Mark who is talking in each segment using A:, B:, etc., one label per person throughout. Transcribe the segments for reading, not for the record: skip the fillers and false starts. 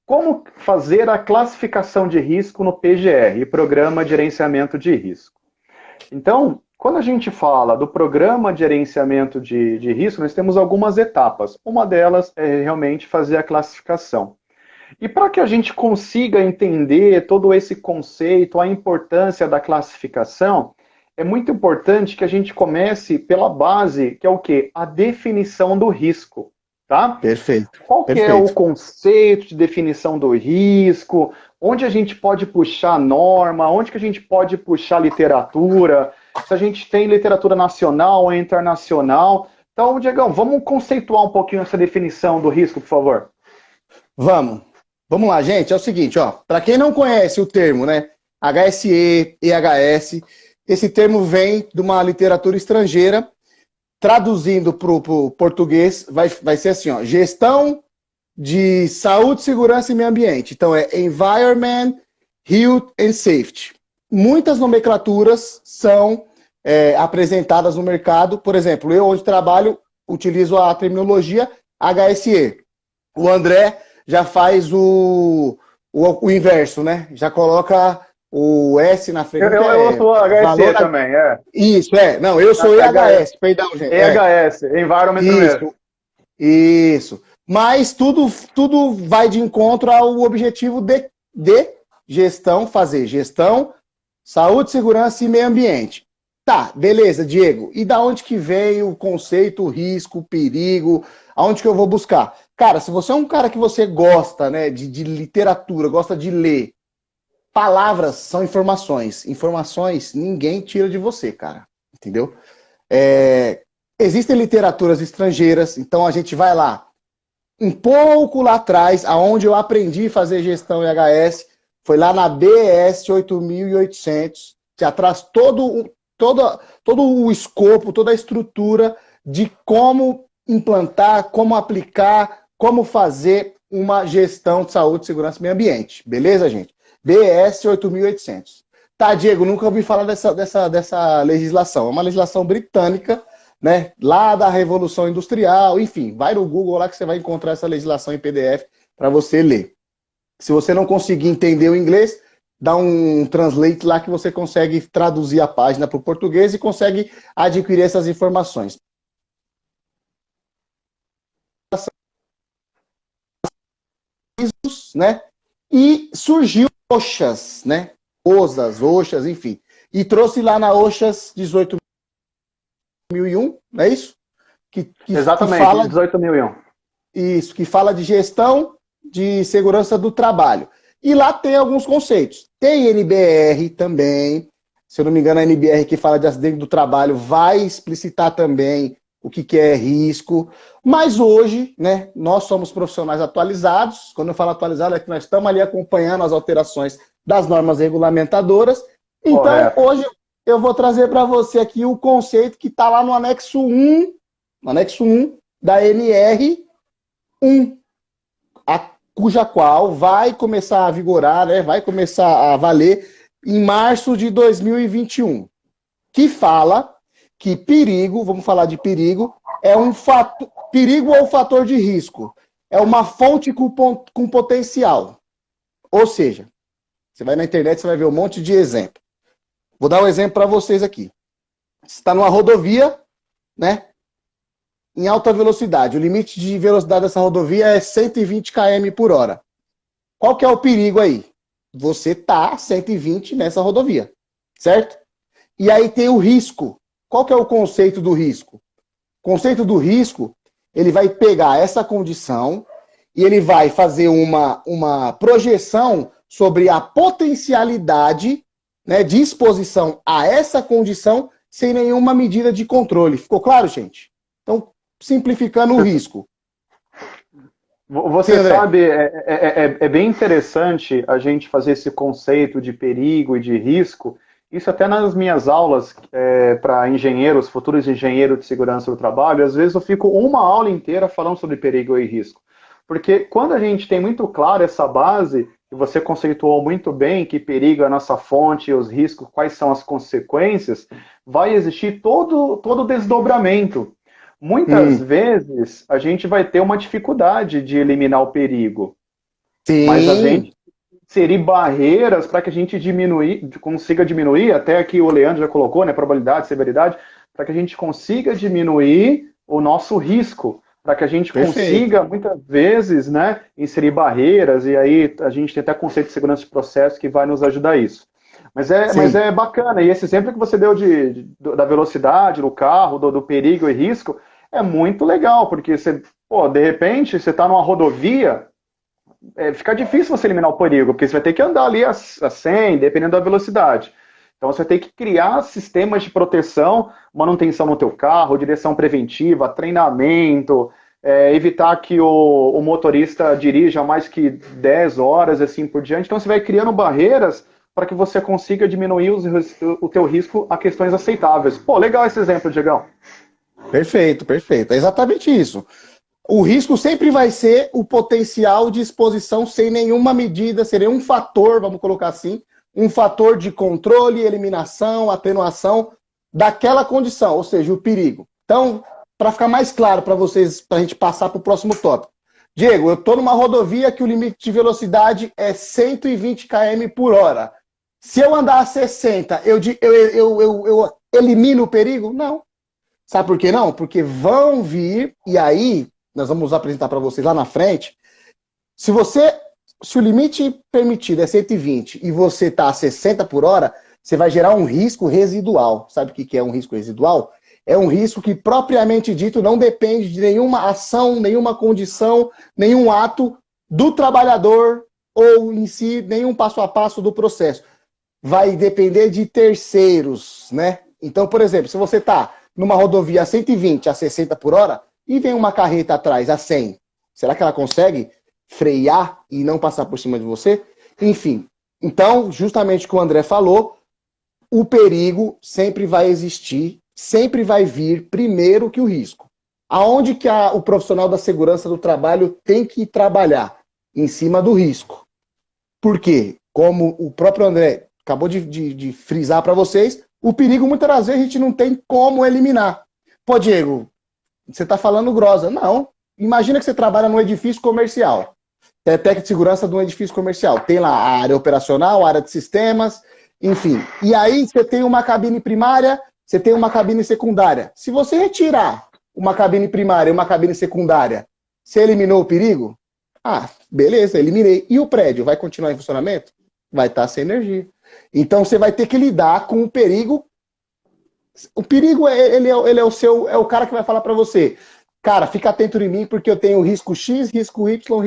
A: Como fazer a classificação de risco no PGR, Programa de Gerenciamento de Risco. Então, quando a gente fala do Programa de Gerenciamento de Risco, nós temos algumas etapas. Uma delas é realmente fazer a classificação. E para que a gente consiga entender todo esse conceito, a importância da classificação, é muito importante que a gente comece pela base, que é o quê? A definição do risco, tá?
B: Perfeito,
A: Qual que é o
B: perfeito.
A: conceito de definição do risco? Onde a gente pode puxar norma? Onde que a gente pode puxar literatura? Se a gente tem literatura nacional ou internacional. Então, Diegão, vamos conceituar um pouquinho essa definição do risco, por favor.
B: Vamos. Vamos lá, gente. É o seguinte, ó. Para quem não conhece o termo, né? HSE, EHS, esse termo vem de uma literatura estrangeira. Traduzindo para o português, vai ser assim, ó. Gestão de saúde, segurança e meio ambiente. Então, é Environment, Health and Safety. Muitas nomenclaturas são apresentadas no mercado. Por exemplo, eu, onde trabalho, utilizo a terminologia HSE. O André já faz o inverso, né? Já coloca o S na frente.
A: Eu sou HSE
B: valor.
A: também, é.
B: Isso, Não, eu sou EHS, perdão, gente.
A: EHS, Environment mesmo.
B: Isso. Mas tudo vai de encontro ao objetivo de gestão, fazer gestão, saúde, segurança e meio ambiente. Tá, beleza, Diego. E da onde que vem o conceito, o risco, o perigo? Aonde que eu vou buscar? Cara, se você é um cara que você gosta, né, de literatura, gosta de ler, palavras são informações. Informações ninguém tira de você, cara. Entendeu? Existem literaturas estrangeiras, então a gente vai lá. Um pouco lá atrás, aonde eu aprendi a fazer gestão em HS, foi lá na BS 8800, que traz todo o escopo, toda a estrutura de como implantar, como aplicar, como fazer uma gestão de saúde, segurança e meio ambiente. Beleza, gente? BS 8800. Tá, Diego, nunca ouvi falar dessa legislação. É uma legislação britânica, né? Lá da Revolução Industrial, enfim, vai no Google lá que você vai encontrar essa legislação em PDF para você ler. Se você não conseguir entender o inglês, dá um translate lá que você consegue traduzir a página para o português e consegue adquirir essas informações. Né? E surgiu OSHAS, né? OSAS, OSHAS, enfim. E trouxe lá na OSHAS 18.001, não é isso?
A: Exatamente,
B: que fala
A: 18.001.
B: Isso, que fala de gestão de segurança do trabalho. E lá tem alguns conceitos. Tem NBR também, se eu não me engano, a NBR que fala de acidente do trabalho vai explicitar também o que é risco. Mas hoje, né, nós somos profissionais atualizados. Quando eu falo atualizado, é que nós estamos ali acompanhando as alterações das normas regulamentadoras. Então,
A: Correto.
B: hoje eu vou trazer para você aqui o conceito que está lá no anexo 1 da NR1, cuja qual vai começar a vigorar, né, vai começar a valer em março de 2021, que fala que perigo, vamos falar de perigo, é um fator, perigo ou fator de risco, é uma fonte com potencial. Ou seja, você vai na internet, você vai ver um monte de exemplo. Vou dar um exemplo para vocês aqui. Você está numa rodovia, né? Em alta velocidade. O limite de velocidade dessa rodovia é 120 km por hora. Qual que é o perigo aí? Você tá 120 nessa rodovia, certo? E aí tem o risco. Qual que é o conceito do risco? O conceito do risco, ele vai pegar essa condição e ele vai fazer uma projeção sobre a potencialidade, né, de exposição a essa condição sem nenhuma medida de controle. Ficou claro, gente? Então, simplificando o risco.
A: Você sabe, é bem interessante a gente fazer esse conceito de perigo e de risco. Isso até nas minhas aulas para engenheiros, futuros engenheiros de segurança do trabalho, às vezes eu fico uma aula inteira falando sobre perigo e risco. Porque quando a gente tem muito claro essa base, e você conceituou muito bem que perigo é a nossa fonte, os riscos, quais são as consequências, vai existir todo o desdobramento. Muitas vezes a gente vai ter uma dificuldade de eliminar o perigo. Mas a
B: Sim,
A: gente inserir barreiras para que a gente consiga diminuir, até aqui o Leandro já colocou, né, probabilidade, severidade, para que a gente consiga diminuir o nosso risco, para que a gente
B: perfeito.
A: consiga, muitas vezes, né, inserir barreiras, e aí a gente tem até conceito de segurança de processo que vai nos ajudar a isso. Mas
B: Sim.
A: é bacana, e esse exemplo que você deu da velocidade do carro, do perigo e risco, é muito legal, porque você, pô, de repente, você está numa rodovia, fica difícil você eliminar o perigo, porque você vai ter que andar ali a 100, dependendo da velocidade. Então você vai ter que criar sistemas de proteção, manutenção no teu carro, direção preventiva, treinamento, evitar que o motorista dirija mais que 10 horas, assim por diante. Então você vai criando barreiras para que você consiga diminuir o teu risco a questões aceitáveis. Pô, legal esse exemplo, Diegão.
B: Perfeito, perfeito. É exatamente isso. O risco sempre vai ser o potencial de exposição sem nenhuma medida, sem nenhum fator, vamos colocar assim, um fator de controle, eliminação, atenuação daquela condição, ou seja, o perigo. Então, para ficar mais claro para vocês, para a gente passar para o próximo tópico. Diego, eu estou numa rodovia que o limite de velocidade é 120 km por hora. Se eu andar a 60, eu elimino o perigo? Não. Sabe por que não? Porque vão vir, e aí nós vamos apresentar para vocês lá na frente. Se se o limite permitido é 120 e você está a 60 por hora, você vai gerar um risco residual. Sabe o que é um risco residual? É um risco que, propriamente dito, não depende de nenhuma ação, nenhuma condição, nenhum ato do trabalhador ou, em si, nenhum passo a passo do processo. Vai depender de terceiros, né? Então, por exemplo, se você está numa rodovia a 120, a 60 por hora, e vem uma carreta atrás a 100, será que ela consegue frear e não passar por cima de você? Enfim, então, justamente o que o André falou, o perigo sempre vai existir, sempre vai vir primeiro que o risco. Aonde que o profissional da segurança do trabalho tem que trabalhar? Em cima do risco. Por quê? Como o próprio André acabou de frisar para vocês, o perigo muitas das vezes a gente não tem como eliminar. Pô, Diego, você está falando grossa. Não. Imagina que você trabalha num edifício comercial. É técnico de segurança de um edifício comercial. Tem lá a área operacional, a área de sistemas, enfim. E aí você tem uma cabine primária, você tem uma cabine secundária. Se você retirar uma cabine primária e uma cabine secundária, você eliminou o perigo? Ah, beleza, eliminei. E o prédio vai continuar em funcionamento? Vai estar sem energia. Então você vai ter que lidar com o perigo. O perigo ele é o seu, é o cara que vai falar para você, cara, fica atento em mim porque eu tenho risco X, risco Y,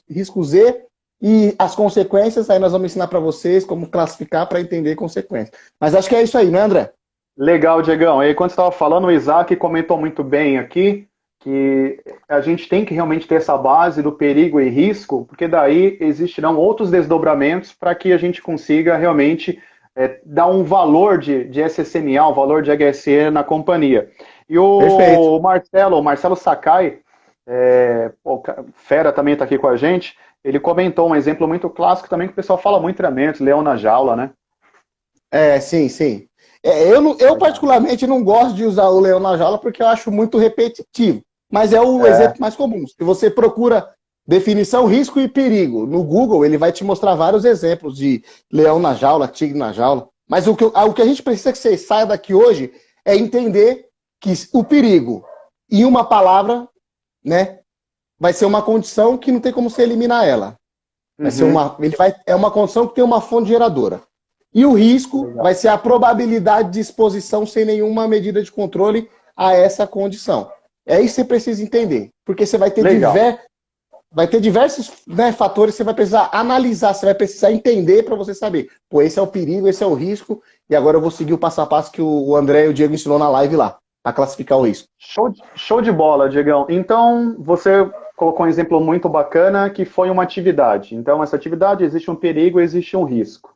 B: risco Z e as consequências. Aí nós vamos ensinar para vocês como classificar para entender consequências. Mas acho que é isso aí, não é, André?
A: Legal, Diegão. E aí, quando você estava falando, o Isaac comentou muito bem aqui que a gente tem que realmente ter essa base do perigo e risco, porque daí existirão outros desdobramentos para que a gente consiga realmente dar um valor de SSMA, um valor de HSE na companhia. E
B: Perfeito.
A: o Marcelo Sakai, fera também está aqui com a gente, ele comentou um exemplo muito clássico também que o pessoal fala muito em treinamentos, leão na jaula, né?
B: É, sim, sim. Eu particularmente não gosto de usar o leão na jaula porque eu acho muito repetitivo. Mas é o
A: É,
B: exemplo mais comum. Se você procura definição, risco e perigo no Google, ele vai te mostrar vários exemplos de leão na jaula, tigre na jaula. Mas o que a gente precisa que você saia daqui hoje é entender que o perigo, em uma palavra, né, vai ser uma condição que não tem como você eliminar ela. Vai ser
A: uhum,
B: é uma condição que tem uma fonte geradora. E o risco
A: legal.
B: vai ser a probabilidade de exposição sem nenhuma medida de controle a essa condição. É isso que você precisa entender. Porque você
A: Legal.
B: vai ter diversos, né, fatores que você vai precisar analisar, você vai precisar entender para você saber. Pô, esse é o perigo, esse é o risco, e agora eu vou seguir o passo a passo que o André e o Diego ensinou na live lá, para classificar o risco.
A: Show de bola, Diegão. Então, você colocou um exemplo muito bacana que foi uma atividade. Então, essa atividade existe um perigo, existe um risco.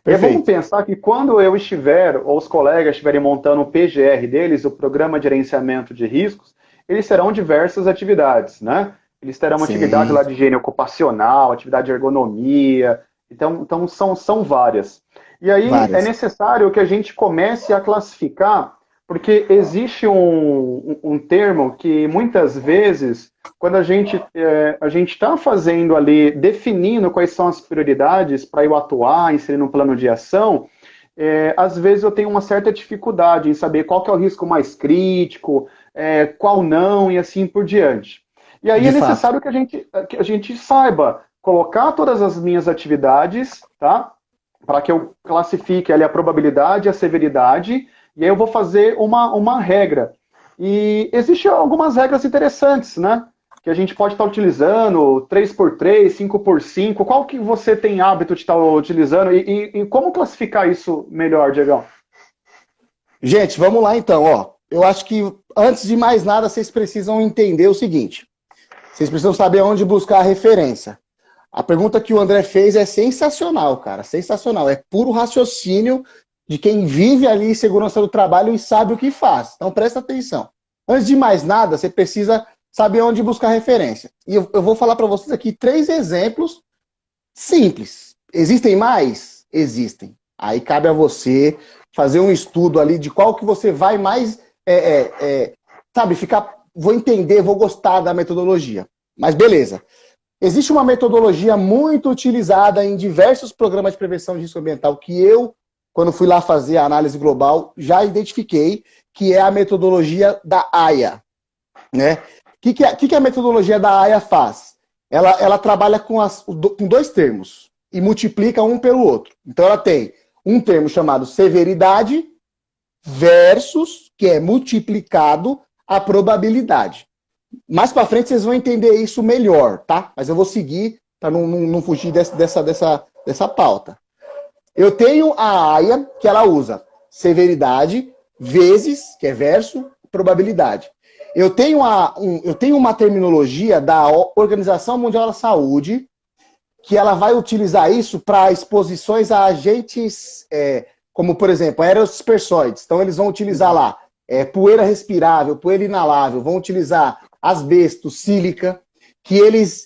A: E aí vamos
B: Perfeito.
A: pensar que quando eu estiver, ou os colegas estiverem montando o PGR deles, o Programa de Gerenciamento de Riscos, eles terão diversas atividades, né? Eles terão uma atividade
B: Sim,
A: lá de higiene ocupacional, atividade de ergonomia, então são várias. E aí é
B: várias.
A: necessário que a gente comece a classificar, Porque existe um termo que muitas vezes, quando a gente está fazendo ali, definindo quais são as prioridades para eu atuar, inserir um plano de ação, às vezes eu tenho uma certa dificuldade em saber qual que é o risco mais crítico, qual não, e assim por diante. E aí
B: De
A: é
B: fato.
A: necessário que a gente saiba colocar todas as minhas atividades, tá? Para que eu classifique ali a probabilidade e a severidade, e aí eu vou fazer uma regra. E existem algumas regras interessantes, né? Que a gente pode estar utilizando, 3x3, 5x5, qual que você tem hábito de estar utilizando e como classificar isso melhor, Diegão?
B: Gente, vamos lá então, ó. Eu acho que antes de mais nada vocês precisam entender o seguinte. Vocês precisam saber onde buscar a referência. A pergunta que o André fez é sensacional, cara, sensacional. É puro raciocínio de quem vive ali segurança do trabalho e sabe o que faz. Então presta atenção. Antes de mais nada, você precisa saber onde buscar referência. E eu vou falar para vocês aqui 3 exemplos simples. Existem mais? Existem. Aí cabe a você fazer um estudo ali de qual que você vai mais, sabe, vou entender, vou gostar da metodologia. Mas beleza. Existe uma metodologia muito utilizada em diversos programas de prevenção de risco ambiental que eu, quando fui lá fazer a análise global, já identifiquei, que é a metodologia da AIA. Né? O que a metodologia da AIA faz? Ela trabalha com 2 termos e multiplica um pelo outro. Então ela tem um termo chamado severidade versus, que é multiplicado, a probabilidade. Mais para frente vocês vão entender isso melhor, tá? Mas eu vou seguir para não fugir dessa pauta. Eu tenho a AIA, que ela usa severidade vezes, que é verso, probabilidade. Eu tenho uma terminologia da Organização Mundial da Saúde, que ela vai utilizar isso para exposições a agentes, como, por exemplo, aerodispersóides. Então, eles vão utilizar lá poeira respirável, poeira inalável, vão utilizar asbesto, sílica, que eles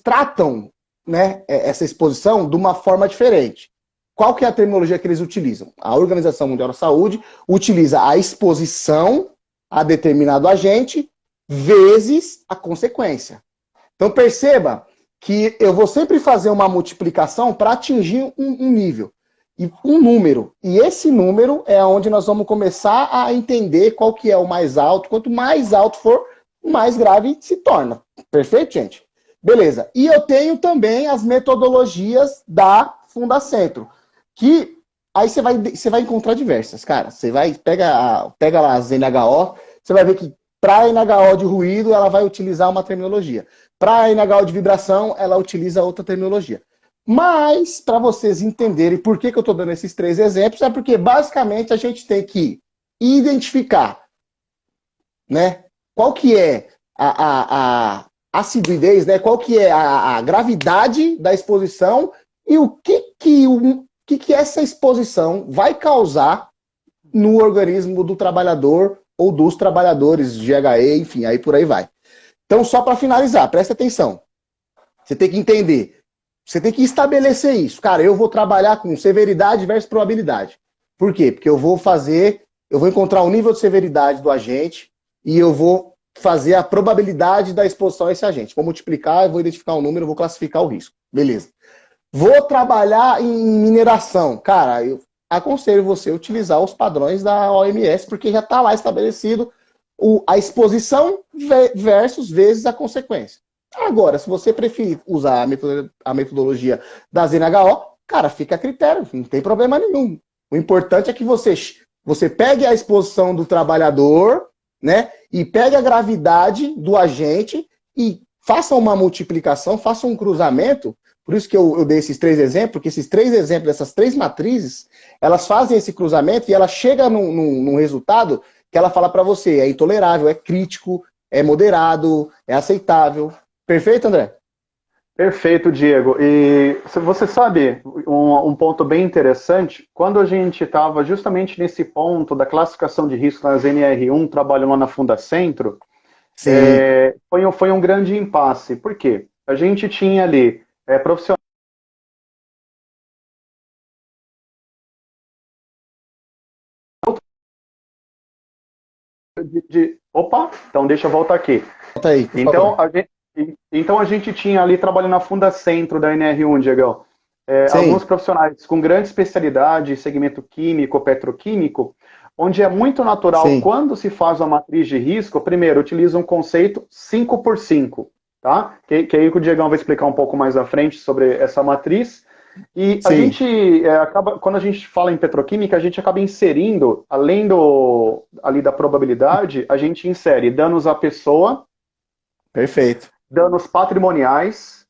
B: tratam, né, essa exposição de uma forma diferente. Qual que é a terminologia que eles utilizam? A Organização Mundial da Saúde utiliza a exposição a determinado agente vezes a consequência. Então perceba que eu vou sempre fazer uma multiplicação para atingir um nível, e um número. E esse número é onde nós vamos começar a entender qual que é o mais alto. Quanto mais alto for, mais grave se torna. Perfeito, gente? Beleza. E eu tenho também as metodologias da Fundacentro, que aí você vai encontrar diversas, cara. Você pega lá as NHO, você vai ver que para a NHO de ruído, ela vai utilizar uma terminologia. Para a NHO de vibração, ela utiliza outra terminologia. Mas, para vocês entenderem por que eu estou dando esses 3 exemplos, é porque, basicamente, a gente tem que identificar, né, qual que é a assiduidez, né, qual que é a gravidade da exposição e o que essa exposição vai causar no organismo do trabalhador ou dos trabalhadores, GHE, enfim, aí por aí vai. Então, só para finalizar, presta atenção. Você tem que entender, você tem que estabelecer isso. Cara, eu vou trabalhar com severidade versus probabilidade. Por quê? Porque eu vou encontrar o nível de severidade do agente e eu vou fazer a probabilidade da exposição a esse agente. Vou multiplicar, vou identificar um número, vou classificar o risco. Beleza. Vou trabalhar em mineração. Cara, eu aconselho você a utilizar os padrões da OMS, porque já está lá estabelecido a exposição versus vezes a consequência. Agora, se você preferir usar a metodologia da ZNHO, cara, fica a critério, não tem problema nenhum. O importante é que você pegue a exposição do trabalhador, né, e pegue a gravidade do agente e faça uma multiplicação, faça um cruzamento. Por isso que eu dei esses 3 exemplos, porque esses 3 exemplos, essas 3 matrizes, elas fazem esse cruzamento e ela chega num resultado que ela fala para você, é intolerável, é crítico, é moderado, é aceitável. Perfeito, André?
A: Perfeito, Diego. E você sabe um ponto bem interessante? Quando a gente estava justamente nesse ponto da classificação de risco nas NR1, trabalhando lá na Fundacentro,
B: Sim.
A: foi um grande impasse. Por quê? A gente tinha ali profissionais Opa, então deixa eu voltar aqui.
B: Volta aí, por
A: Então,
B: favor.
A: então a gente tinha ali trabalhando na Fundacentro da NR1, Diegão,
B: Sim,
A: alguns profissionais com grande especialidade, segmento químico, petroquímico, onde é muito natural,
B: sim,
A: quando se faz uma matriz de risco, primeiro, utiliza um conceito 5 por 5, tá? Que aí que o Diegão vai explicar um pouco mais à frente sobre essa matriz. E a
B: sim.
A: gente acaba, quando a gente fala em petroquímica, a gente acaba inserindo, além ali da probabilidade, a gente insere danos à pessoa,
B: Perfeito.
A: danos patrimoniais,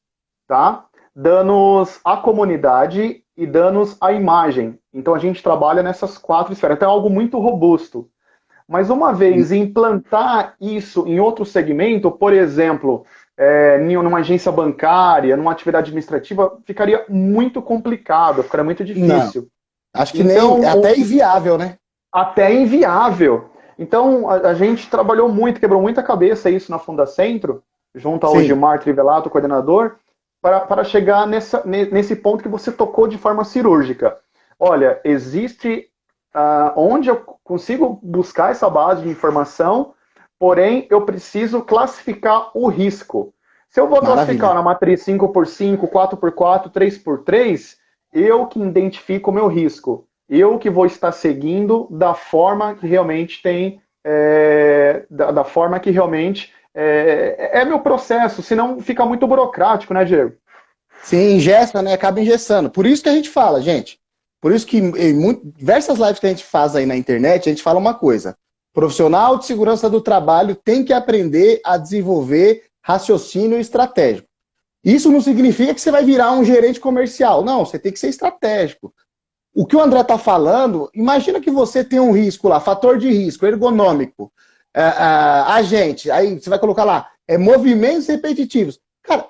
A: tá? Danos à comunidade e danos à imagem. Então a gente trabalha nessas 4 esferas. Então é algo muito robusto. Mas uma vez implantar isso em outro segmento, por exemplo, numa agência bancária, numa atividade administrativa, ficaria muito complicado, ficaria muito
B: Não,
A: difícil.
B: acho que nem, é
A: Então,
B: até inviável, né?
A: até inviável. Então, a gente trabalhou muito, quebrou muita cabeça isso na Fundacentro, junto ao
B: Sim,
A: Gilmar Trivelato, coordenador, para chegar nesse ponto que você tocou de forma cirúrgica. Olha, existe onde eu consigo buscar essa base de informação, porém eu preciso classificar o risco. Se eu vou classificar
B: maravilha.
A: na matriz 5x5, 4x4, 3x3, eu que identifico o meu risco. Eu que vou estar seguindo da forma que realmente tem, da forma que realmente é meu processo, senão fica muito burocrático, né, Diego?
B: Sim, ingessa, né? Acaba engessando. Por isso que a gente fala, gente. Por isso que em diversas lives que a gente faz aí na internet, a gente fala uma coisa. Profissional de segurança do trabalho tem que aprender a desenvolver raciocínio estratégico. Isso não significa que você vai virar um gerente comercial. Não, você tem que ser estratégico. O que o André está falando, imagina que você tem um risco lá, fator de risco, ergonômico, agente, aí você vai colocar lá, movimentos repetitivos. Cara,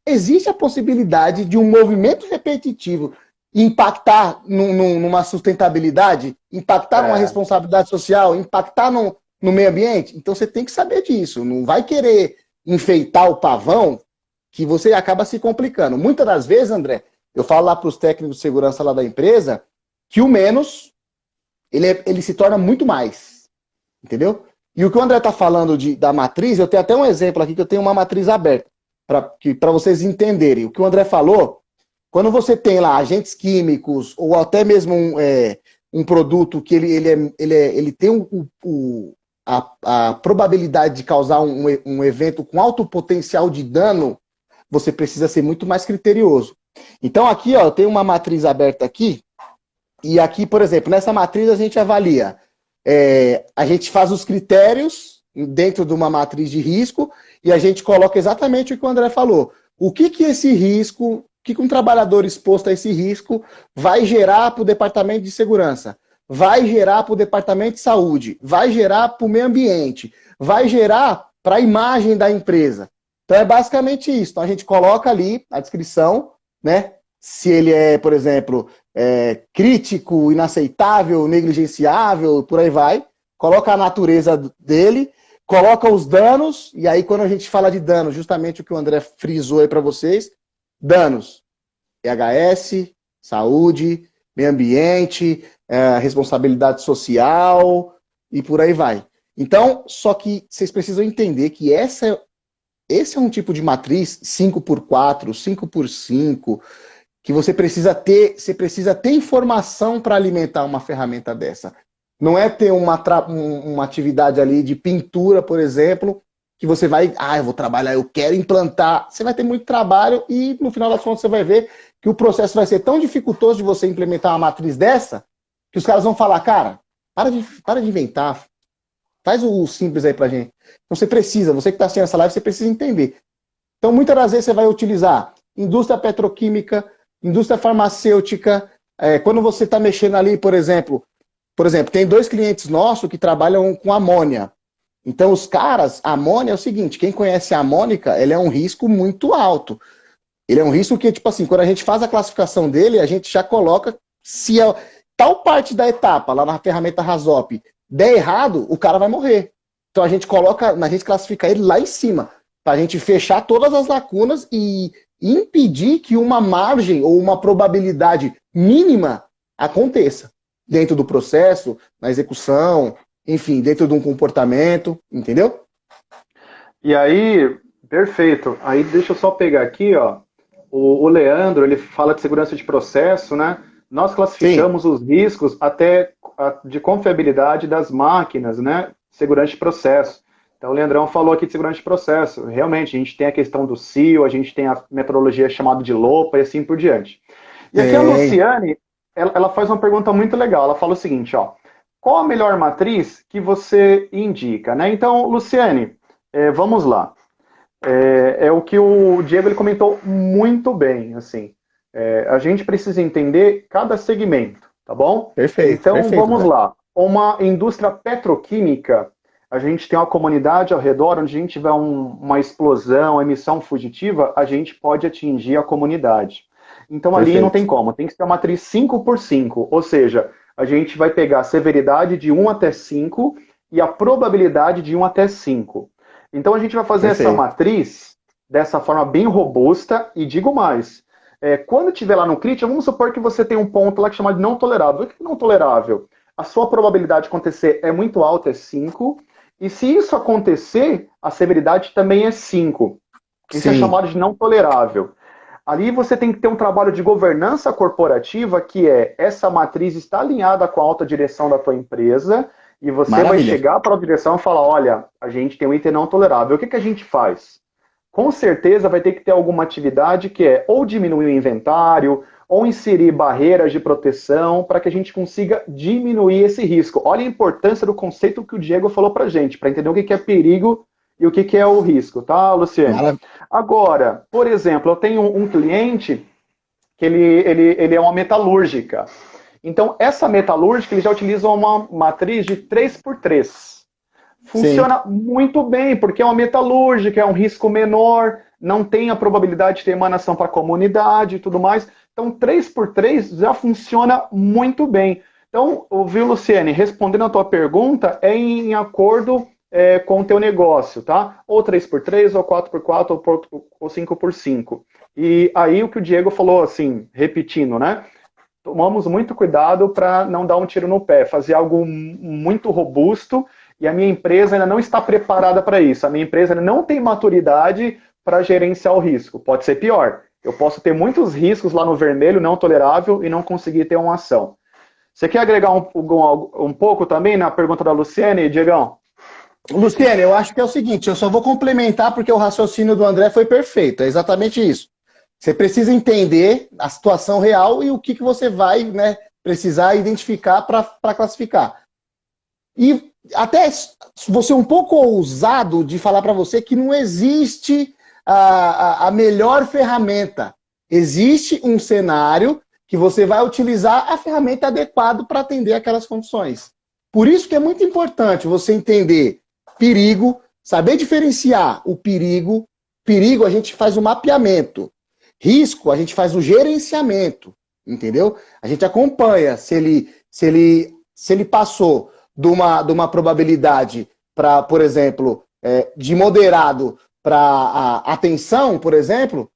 B: existe a possibilidade de um movimento repetitivo impactar numa sustentabilidade, impactar numa
A: É,
B: responsabilidade social, impactar no meio ambiente? Então você tem que saber disso. Não vai querer enfeitar o pavão que você acaba se complicando. Muitas das vezes, André, eu falo lá para os técnicos de segurança lá da empresa que o menos ele se torna muito mais. Entendeu? E o que o André está falando da matriz, eu tenho até um exemplo aqui que eu tenho uma matriz aberta para vocês entenderem. O que o André falou, quando você tem lá agentes químicos ou até mesmo um produto que ele tem a probabilidade de causar um evento com alto potencial de dano, você precisa ser muito mais criterioso. Então aqui, ó, eu tenho uma matriz aberta aqui, e aqui, por exemplo, nessa matriz a gente avalia, a gente faz os critérios dentro de uma matriz de risco e a gente coloca exatamente o que o André falou. O que esse risco, o que um trabalhador exposto a esse risco vai gerar para o departamento de segurança, vai gerar para o departamento de saúde, vai gerar para o meio ambiente, vai gerar para a imagem da empresa. Então é basicamente isso. Então a gente coloca ali a descrição, né? Se ele é, por exemplo, crítico, inaceitável, negligenciável, por aí vai. Coloca a natureza dele, coloca os danos, e aí quando a gente fala de danos, justamente o que o André frisou aí para vocês, danos, EHS, saúde, meio ambiente, responsabilidade social, e por aí vai. Então, só que vocês precisam entender que esse é um tipo de matriz 5x4, 5x5, que você precisa ter informação para alimentar uma ferramenta dessa. Não é ter uma atividade ali de pintura, por exemplo, que você vai, eu vou trabalhar, eu quero implantar. Você vai ter muito trabalho e no final das contas você vai ver que o processo vai ser tão dificultoso de você implementar uma matriz dessa, que os caras vão falar, cara, para de inventar, faz o simples aí pra gente. Então você que está assistindo essa live, você precisa entender. Então muitas das vezes você vai utilizar indústria petroquímica, indústria farmacêutica, quando você está mexendo ali, por exemplo, tem 2 clientes nossos que trabalham com amônia. Então, os caras, a amônia é o seguinte, quem conhece a amônica, ela é um risco muito alto. Ele é um risco que, tipo assim, quando a gente faz a classificação dele, a gente já coloca, se tal parte da etapa, lá na ferramenta Rasop, der errado, o cara vai morrer. Então a gente classifica ele lá em cima, para a gente fechar todas as lacunas e impedir que uma margem ou uma probabilidade mínima aconteça dentro do processo, na execução, enfim, dentro de um comportamento, entendeu?
A: E aí, perfeito. Aí deixa eu só pegar aqui, ó. O Leandro, ele fala de segurança de processo, né? Nós
B: Sim,
A: classificamos os riscos até de confiabilidade das máquinas, né? Segurança de processo. Então, o Leandrão falou aqui de segurança de processo. Realmente, a gente tem a questão do CIO, a gente tem a metodologia chamada de LOPA e assim por diante. E aqui a
B: tem.
A: Luciane, ela faz uma pergunta muito legal. Ela fala o seguinte, ó. Qual a melhor matriz que você indica, né? Então, Luciane, vamos lá. É o que o Diego ele comentou muito bem, assim. A gente precisa entender cada segmento, tá bom?
B: Perfeito,
A: Então,
B: perfeito,
A: vamos
B: André.
A: lá. Uma indústria petroquímica, a gente tem uma comunidade ao redor, onde a gente tiver uma explosão, emissão fugitiva, a gente pode atingir a comunidade. Então, ali não tem
B: Perfeito.
A: como, tem que ser uma matriz 5 por 5, ou seja, a gente vai pegar a severidade de 1 até 5 e a probabilidade de 1 até 5. Então a gente vai fazer essa
B: Perfeito.
A: matriz dessa forma bem robusta e digo mais. Quando estiver lá no crítico, vamos supor que você tem um ponto lá que chama de não tolerável. O que é não tolerável? A sua probabilidade de acontecer é muito alta, é 5. E se isso acontecer, a severidade também é 5. Isso é
B: Sim,
A: chamado de não tolerável. Ali você tem que ter um trabalho de governança corporativa, que é essa matriz está alinhada com a alta direção da tua empresa, e você vai
B: maravilha.
A: chegar para a direção e falar, olha, a gente tem um item não tolerável. O que a gente faz? Com certeza vai ter que ter alguma atividade que é ou diminuir o inventário, ou inserir barreiras de proteção para que a gente consiga diminuir esse risco. Olha a importância do conceito que o Diego falou para a gente, para entender o que é perigo e o que é o risco, tá, Luciane?
B: Mara...
A: Agora, por exemplo, eu tenho um cliente que ele é uma metalúrgica. Então, essa metalúrgica, ele já utiliza uma matriz de 3 por 3.
B: Sim,
A: Funciona muito bem, porque é uma metalúrgica, é um risco menor, não tem a probabilidade de ter emanação para a comunidade e tudo mais. Então, 3 por 3 já funciona muito bem. Então, viu, Luciene, respondendo a tua pergunta, é em acordo com o teu negócio, tá? Ou 3 por 3 ou 4 por 4 ou 5 por 5. E aí o que o Diego falou, assim, repetindo, né? Tomamos muito cuidado para não dar um tiro no pé, fazer algo muito robusto, e a minha empresa ainda não está preparada para isso. A minha empresa ainda não tem maturidade para gerenciar o risco. Pode ser pior. Eu posso ter muitos riscos lá no vermelho, não tolerável, e não conseguir ter uma ação. Você quer agregar um pouco também na pergunta da Luciene, Diegão?
B: Luciene, eu acho que é o seguinte, eu só vou complementar porque o raciocínio do André foi perfeito, é exatamente isso. Você precisa entender a situação real e o que você vai, né, precisar identificar para classificar. E até vou ser um pouco ousado de falar para você que não existe a melhor ferramenta. Existe um cenário que você vai utilizar a ferramenta adequada para atender aquelas condições. Por isso que é muito importante você entender perigo, saber diferenciar o perigo. Perigo a gente faz o mapeamento. Risco a gente faz o gerenciamento, entendeu? A gente acompanha se ele passou de uma probabilidade para, por exemplo, de moderado para atenção, por exemplo,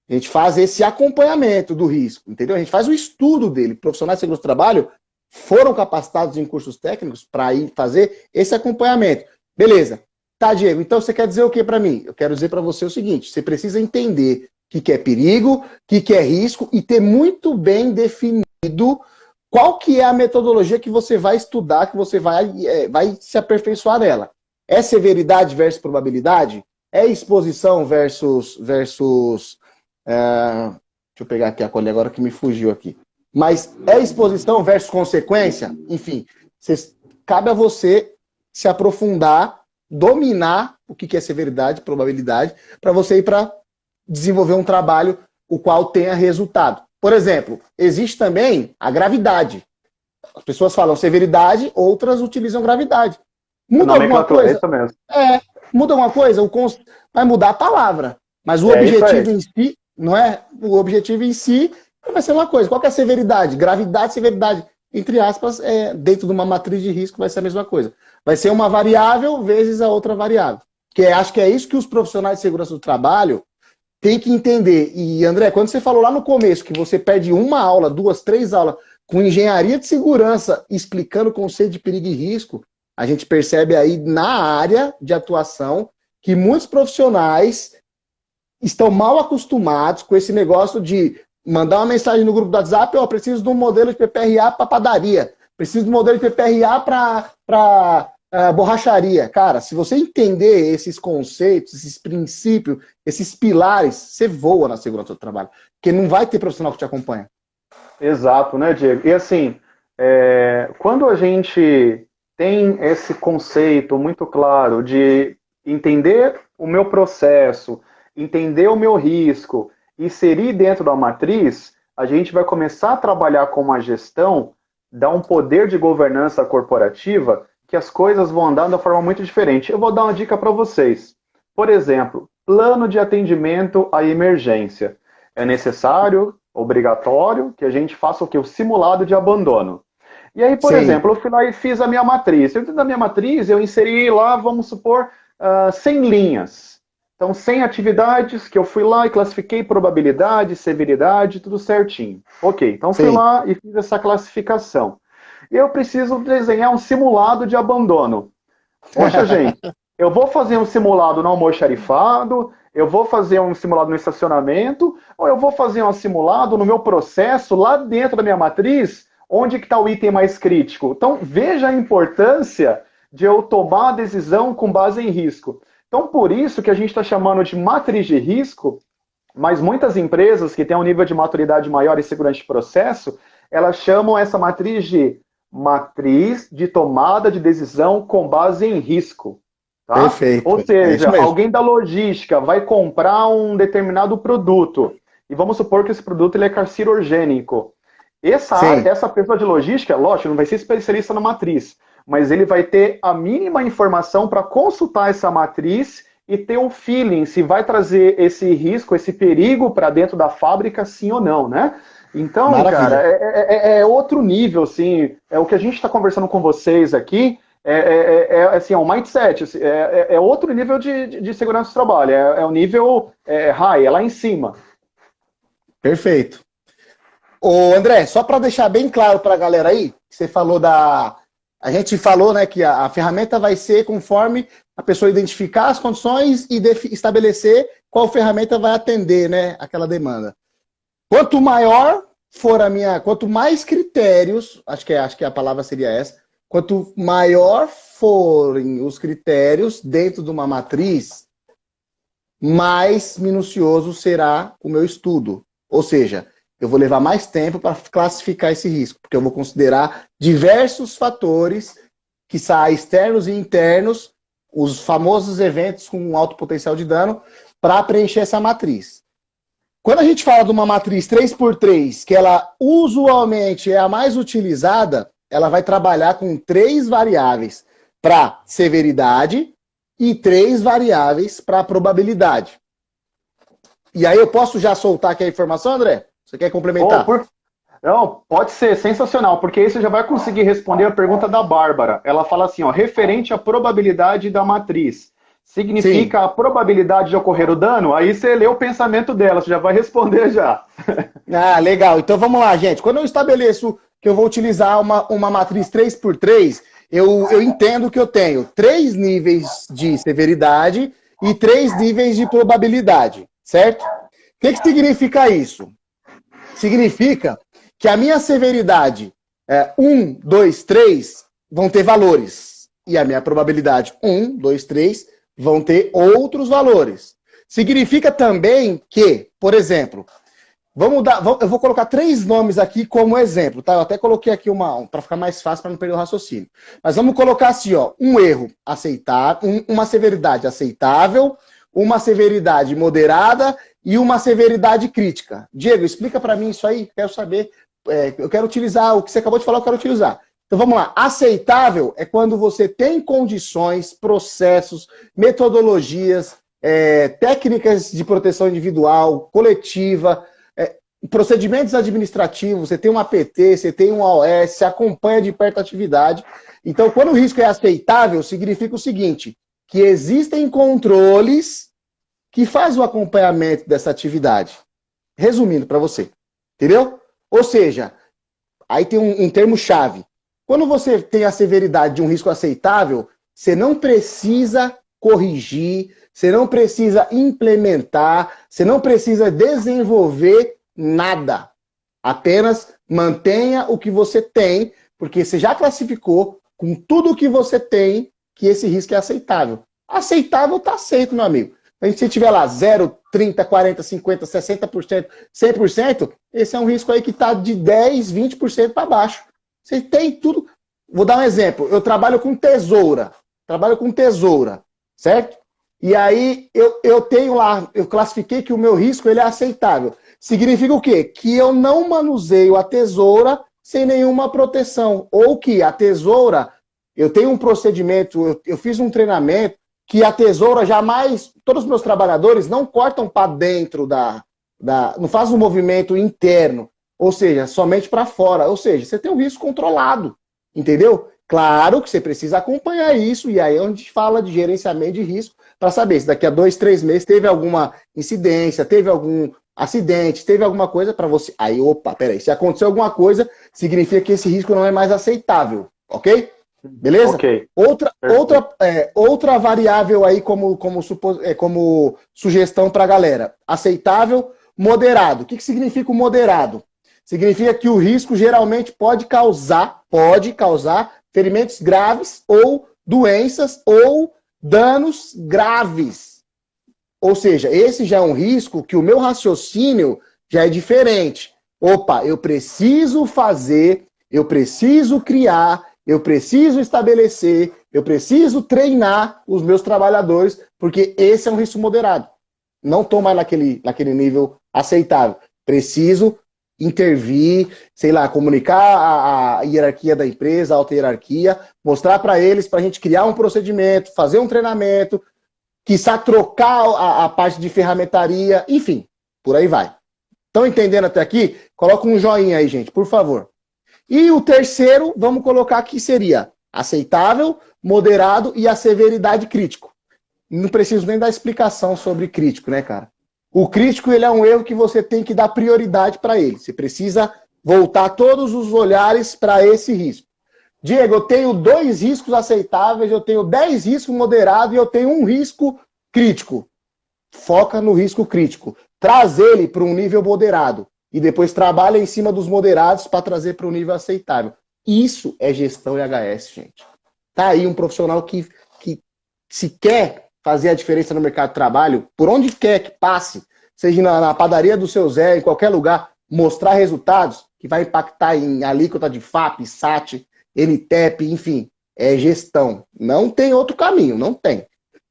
B: a gente faz esse acompanhamento do risco, entendeu? A gente faz o estudo dele. Profissionais de segurança do trabalho foram capacitados em cursos técnicos para ir fazer esse acompanhamento. Beleza. Tá, Diego, então você quer dizer o que para mim? Eu quero dizer para você o seguinte, você precisa entender o que é perigo, o que é risco e ter muito bem definido qual que é a metodologia que você vai estudar, que você vai se aperfeiçoar nela. É severidade versus probabilidade? É exposição deixa eu pegar aqui a colher agora que me fugiu aqui. Mas é exposição versus consequência? Enfim, cabe a você se aprofundar, dominar o que é severidade, probabilidade, para você ir para desenvolver um trabalho o qual tenha resultado. Por exemplo, existe também a gravidade. As pessoas falam severidade, outras utilizam gravidade. Muda alguma
A: Nomenclatura, é
B: coisa?
A: isso mesmo.
B: Muda alguma coisa? Vai mudar a palavra. Mas o
A: É isso
B: objetivo
A: aí.
B: em si, não é? O objetivo em si vai ser uma coisa. Qual que é a severidade? Gravidade, severidade. Entre aspas, dentro de uma matriz de risco vai ser a mesma coisa. Vai ser uma variável vezes a outra variável. Acho que é isso que os profissionais de segurança do trabalho tem que entender. E, André, quando você falou lá no começo que você perde uma aula, 2, 3 aulas com engenharia de segurança explicando o conceito de perigo e risco, A gente percebe aí na área de atuação que muitos profissionais estão mal acostumados com esse negócio de mandar uma mensagem no grupo do WhatsApp, eu preciso de um modelo de PPRA para padaria, preciso de um modelo de PPRA para borracharia. Cara, se você entender esses conceitos, esses princípios, esses pilares, você voa na segurança do trabalho, porque não vai ter profissional que te acompanha.
A: Exato, né, Diego? E assim, quando a gente tem esse conceito muito claro de entender o meu processo, entender o meu risco, inserir dentro da matriz, a gente vai começar a trabalhar com uma gestão, dar um poder de governança corporativa, que as coisas vão andar de uma forma muito diferente. Eu vou dar uma dica para vocês. Por exemplo, plano de atendimento à emergência. É necessário, obrigatório, que a gente faça o quê? O simulado de abandono. E aí, por exemplo, eu fui lá e fiz a minha matriz. Dentro da minha matriz, eu inseri lá, vamos supor, 100 linhas. Então, 100 atividades que eu fui lá e classifiquei probabilidade, severidade, tudo certinho. Ok, então fui lá e fiz essa classificação. Eu preciso desenhar um simulado de abandono. Poxa, gente, eu vou fazer um simulado no almoxarifado, eu vou fazer um simulado no estacionamento, ou eu vou fazer um simulado no meu processo, lá dentro da minha matriz, onde que está o item mais crítico. Então, veja a importância de eu tomar a decisão com base em risco. Então, por isso que a gente está chamando de matriz de risco, mas muitas empresas que têm um nível de maturidade maior em segurança de processo, elas chamam essa matriz de tomada de decisão com base em risco. Tá?
B: Perfeito.
A: Ou seja, alguém da logística vai comprar um determinado produto, e vamos supor que esse produto ele é carcinogênico. Essa pessoa de logística, lógico, não vai ser especialista na matriz, mas ele vai ter a mínima informação para consultar essa matriz e ter um feeling se vai trazer esse risco, esse perigo para dentro da fábrica, sim ou não, né? Então, maravilha, cara, é outro nível, assim, é o que a gente está conversando com vocês aqui, assim, um mindset, assim, é outro nível de segurança do trabalho, é o nível high, é lá em cima.
B: Perfeito. Ô, André, só para deixar bem claro para a galera aí, você falou a gente falou, né, que a ferramenta vai ser conforme a pessoa identificar as condições e estabelecer qual ferramenta vai atender, né, aquela demanda. Quanto maior for quanto mais critérios, acho que a palavra seria essa, quanto maior forem os critérios dentro de uma matriz, mais minucioso será o meu estudo. Ou seja, eu vou levar mais tempo para classificar esse risco, porque eu vou considerar diversos fatores, que são externos e internos, os famosos eventos com alto potencial de dano, para preencher essa matriz. Quando a gente fala de uma matriz 3x3, que ela usualmente é a mais utilizada, ela vai trabalhar com 3 variáveis para severidade e 3 variáveis para probabilidade. E aí eu posso já soltar aqui a informação, André? Você quer complementar?
A: Não, pode ser, sensacional, porque aí você já vai conseguir responder a pergunta da Bárbara. Ela fala assim, ó, referente à probabilidade da matriz. Significa a probabilidade de ocorrer o dano? Aí você lê o pensamento dela, você já vai responder já.
B: Ah, legal. Então vamos lá, gente. Quando eu estabeleço que eu vou utilizar uma matriz 3x3, eu entendo que eu tenho 3 níveis de severidade e 3 níveis de probabilidade, certo? O que significa isso? Significa que a minha severidade 1, 2, 3 vão ter valores. E a minha probabilidade 1, 2, 3 vão ter outros valores. Significa também que, por exemplo, eu vou colocar 3 nomes aqui como exemplo, tá? Eu até coloquei aqui para ficar mais fácil, para não perder o raciocínio. Mas vamos colocar assim, ó, um erro aceitável, uma severidade aceitável, uma severidade moderada e uma severidade crítica. Diego, explica para mim isso aí, quero saber, eu quero utilizar o que você acabou de falar, eu quero utilizar. Então vamos lá, aceitável é quando você tem condições, processos, metodologias, técnicas de proteção individual, coletiva, procedimentos administrativos, você tem um APT, você tem um AOS, você acompanha de perto a atividade. Então quando o risco é aceitável, significa o seguinte, que existem controles que fazem o acompanhamento dessa atividade. Resumindo para você, entendeu? Ou seja, aí tem um termo-chave, Quando você tem a severidade de um risco aceitável, você não precisa corrigir, você não precisa implementar, você não precisa desenvolver nada. Apenas mantenha o que você tem, porque você já classificou com tudo o que você tem que esse risco é aceitável. Aceitável está aceito, meu amigo. Se você tiver lá 0, 30, 40, 50, 60%, 100%, esse é um risco aí que está de 10, 20% para baixo. Você tem tudo. Vou dar um exemplo. Eu trabalho com tesoura. Certo? E aí eu tenho lá, eu classifiquei que o meu risco ele é aceitável. Significa o quê? Que eu não manuseio a tesoura sem nenhuma proteção. Ou que a tesoura, eu tenho um procedimento, eu fiz um treinamento que a tesoura jamais, todos os meus trabalhadores não cortam para dentro não faz um movimento interno, ou seja, somente para fora. Ou seja, você tem um risco controlado, entendeu? Claro que você precisa acompanhar isso, e aí é onde a gente fala de gerenciamento de risco, para saber se daqui a 2, 3 meses teve alguma incidência, teve algum acidente, teve alguma coisa para você. Aí, opa, peraí, se aconteceu alguma coisa, significa que esse risco não é mais aceitável, ok? Beleza?
A: Ok.
B: Outra variável aí como sugestão para a galera. Aceitável, moderado. O que significa o moderado? Significa que o risco geralmente pode causar ferimentos graves ou doenças ou danos graves. Ou seja, esse já é um risco que o meu raciocínio já é diferente. Opa, eu preciso fazer, eu preciso criar, eu preciso estabelecer, eu preciso treinar os meus trabalhadores, porque esse é um risco moderado. Não estou mais naquele nível aceitável. Preciso intervir, sei lá, comunicar a hierarquia da empresa, a alta hierarquia, mostrar para eles, para a gente criar um procedimento, fazer um treinamento, quiçá trocar a parte de ferramentaria, enfim, por aí vai. Estão entendendo até aqui? Coloca um joinha aí, gente, por favor. E o terceiro, vamos colocar aqui, seria aceitável, moderado e a severidade crítico. Não preciso nem dar explicação sobre crítico, né, cara? O crítico, ele é um erro que você tem que dar prioridade para ele. Você precisa voltar todos os olhares para esse risco. Diego, eu tenho 2 riscos aceitáveis, eu tenho 10 riscos moderados e eu tenho 1 risco crítico. Foca no risco crítico. Traz ele para um nível moderado. E depois trabalha em cima dos moderados para trazer para um nível aceitável. Isso é gestão IHS, gente. Tá aí um profissional que se quer fazer a diferença no mercado de trabalho, por onde quer que passe, seja na padaria do seu Zé, em qualquer lugar, mostrar resultados que vai impactar em alíquota de FAP, SAT, NTEP, enfim, é gestão. Não tem outro caminho, não tem.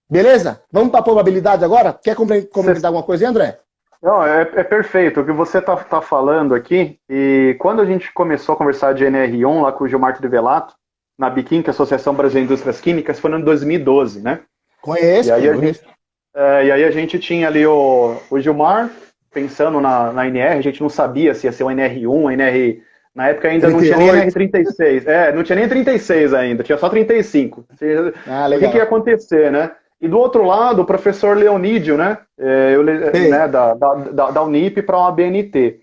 B: Beleza? Vamos para a probabilidade agora? Quer complementar alguma coisa aí, André?
A: Não, é perfeito o que você tá falando aqui. E quando a gente começou a conversar de NR1 lá com o Gilmar Trivelato, na BIQUIM, que é a Associação Brasileira de Indústrias Químicas, foi no ano 2012, né?
B: Conheço.
A: E aí a gente tinha ali o Gilmar pensando na NR, a gente não sabia se ia ser o NR1, NR... Na época ainda 38. Não tinha nem NR36. Não tinha nem 36 ainda, tinha só 35. O que ia acontecer, né? E do outro lado, o professor Leonídio, né? Da Unip para uma BNT.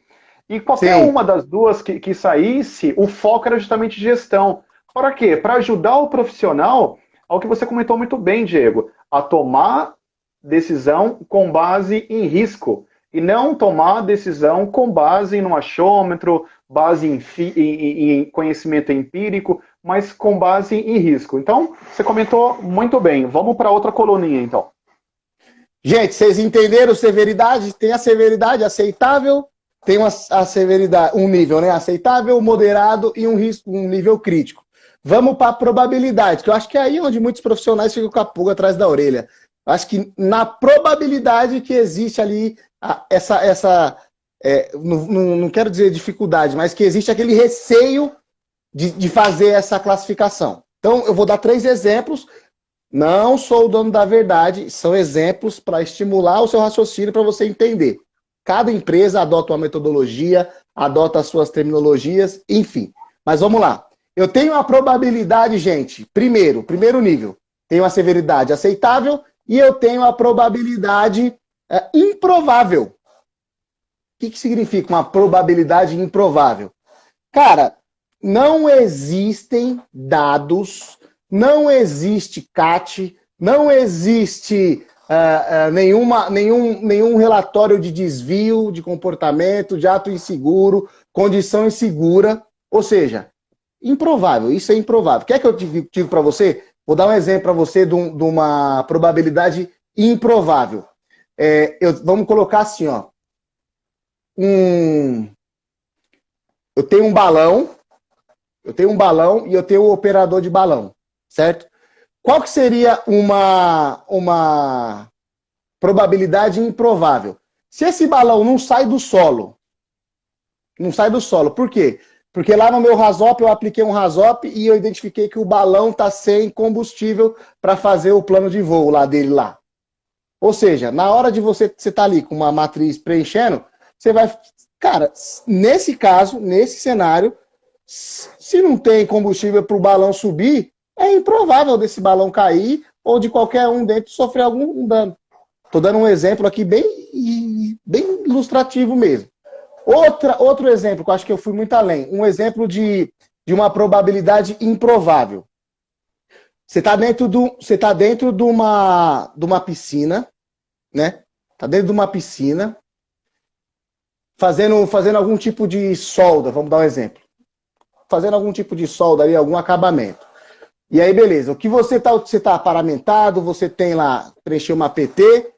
A: E qualquer uma das duas que saísse, o foco era justamente gestão. Para quê? Para ajudar o profissional, ao que você comentou muito bem, Diego, a tomar decisão com base em risco. E não tomar decisão com base no achômetro, base em conhecimento empírico, mas com base em risco. Então, você comentou muito bem. Vamos para outra coluninha, então.
B: Gente, vocês entenderam severidade? Tem a severidade aceitável, tem a severidade, um nível, né? Aceitável, moderado e um nível crítico. Vamos para a probabilidade, que eu acho que é aí onde muitos profissionais ficam com a pulga atrás da orelha. Acho que na probabilidade que existe ali não quero dizer dificuldade, mas que existe aquele receio de fazer essa classificação. Então, eu vou dar 3 exemplos. Não sou o dono da verdade, são exemplos para estimular o seu raciocínio para você entender. Cada empresa adota uma metodologia, adota as suas terminologias, enfim. Mas vamos lá. Eu tenho a probabilidade, gente, primeiro nível. Tenho a severidade aceitável e eu tenho a probabilidade improvável. O que significa uma probabilidade improvável? Cara, não existem dados, não existe CAT, não existe nenhum relatório de desvio de comportamento, de ato inseguro, condição insegura, ou seja, improvável, isso é improvável. Quer que eu diga para você? Vou dar um exemplo para você de uma probabilidade improvável. Vamos colocar assim, ó. Eu tenho um balão e eu tenho um operador de balão, certo? Qual que seria uma probabilidade improvável? Se esse balão não sai do solo, por quê? Porque lá no meu RASOP eu apliquei um RASOP e eu identifiquei que o balão está sem combustível para fazer o plano de voo dele lá. Ou seja, na hora de você estar ali com uma matriz preenchendo, você vai... Cara, nesse caso, nesse cenário, se não tem combustível para o balão subir, é improvável desse balão cair ou de qualquer um dentro sofrer algum dano. Estou dando um exemplo aqui bem ilustrativo mesmo. Outro exemplo, que eu acho que eu fui muito além. Um exemplo de uma probabilidade improvável. Você está dentro de uma piscina, né? Está dentro de uma piscina, fazendo algum tipo de solda, vamos dar um exemplo. Fazendo algum tipo de solda ali, algum acabamento. E aí, beleza. O que você tá paramentado, você tem lá, preencheu uma PT,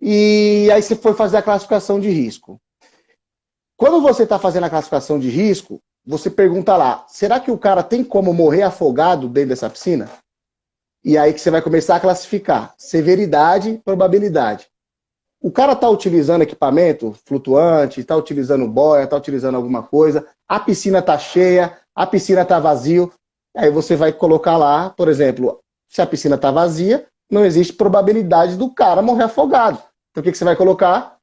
B: e aí você foi fazer a classificação de risco. Quando você está fazendo a classificação de risco, você pergunta lá, será que o cara tem como morrer afogado dentro dessa piscina? E aí que você vai começar a classificar severidade, probabilidade. O cara está utilizando equipamento flutuante, está utilizando boia, está utilizando alguma coisa, a piscina está cheia, a piscina está vazia. Aí você vai colocar lá, por exemplo, se a piscina está vazia, não existe probabilidade do cara morrer afogado. Então o que você vai colocar?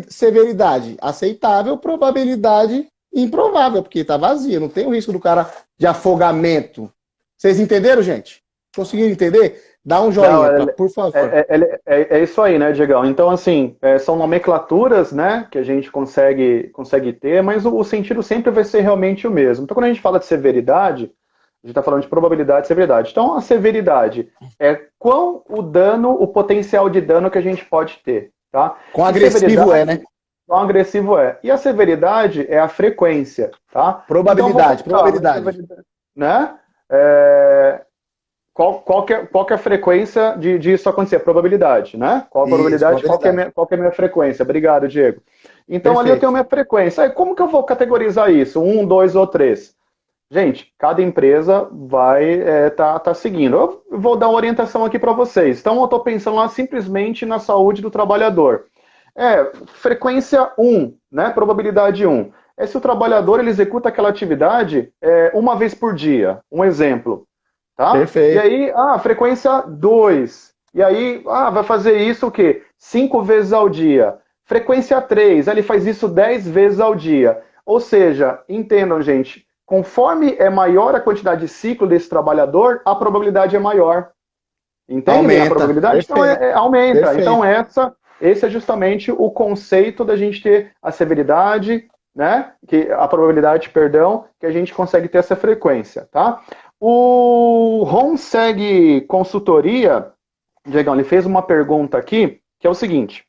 B: Severidade aceitável, probabilidade improvável, porque está vazia, não tem o risco do cara de afogamento. Vocês entenderam, gente? Conseguiram entender? Dá um joinha, por favor.
A: É isso aí, né, Diegão? Então, assim, são nomenclaturas, né, que a gente consegue ter, mas o sentido sempre vai ser realmente o mesmo. Então, quando a gente fala de severidade, a gente está falando de probabilidade e severidade. Então, a severidade é o potencial de dano que a gente pode ter, tá?
B: Quão agressivo né?
A: Quão agressivo é. E a severidade é a frequência, tá?
B: Probabilidade,
A: então,
B: probabilidade.
A: Né? Qual que é a frequência disso acontecer? A probabilidade, né? Qual a probabilidade? Qual que é a minha frequência? Obrigado, Diego. Então, perfeito. Ali eu tenho a minha frequência. Aí, como que eu vou categorizar isso? 1, 2 ou 3? Gente, cada empresa vai tá seguindo. Eu vou dar uma orientação aqui para vocês. Então, eu estou pensando lá simplesmente na saúde do trabalhador. Frequência 1, né? Probabilidade 1. É se o trabalhador ele executa aquela atividade uma vez por dia. Um exemplo. Tá?
B: Perfeito.
A: E aí, frequência 2. E aí, vai fazer isso o quê? 5 vezes ao dia. Frequência 3, ele faz isso 10 vezes ao dia. Ou seja, entendam, gente, conforme é maior a quantidade de ciclo desse trabalhador, a probabilidade é maior. Entende?
B: Aumenta.
A: A probabilidade?
B: Perfeito.
A: Então, aumenta.
B: Perfeito.
A: Então, esse é justamente o conceito da gente ter a severidade, né? A probabilidade, perdão, que a gente consegue ter essa frequência, tá? O Ronseg Consultoria, Diegão, ele fez uma pergunta aqui, que é o seguinte: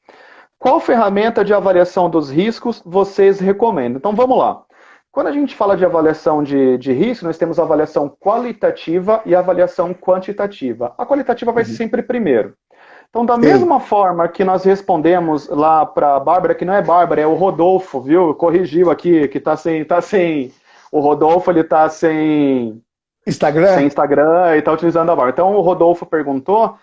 A: qual ferramenta de avaliação dos riscos vocês recomendam? Então vamos lá. Quando a gente fala de avaliação de risco, nós temos a avaliação qualitativa e a avaliação quantitativa. A qualitativa vai ser sempre primeiro. Então, da mesma forma que nós respondemos lá para a Bárbara, que não é Bárbara, é o Rodolfo, viu? Corrigiu aqui, que tá sem... O Rodolfo, ele tá sem Instagram e está utilizando a Bárbara. Então, o Rodolfo perguntou,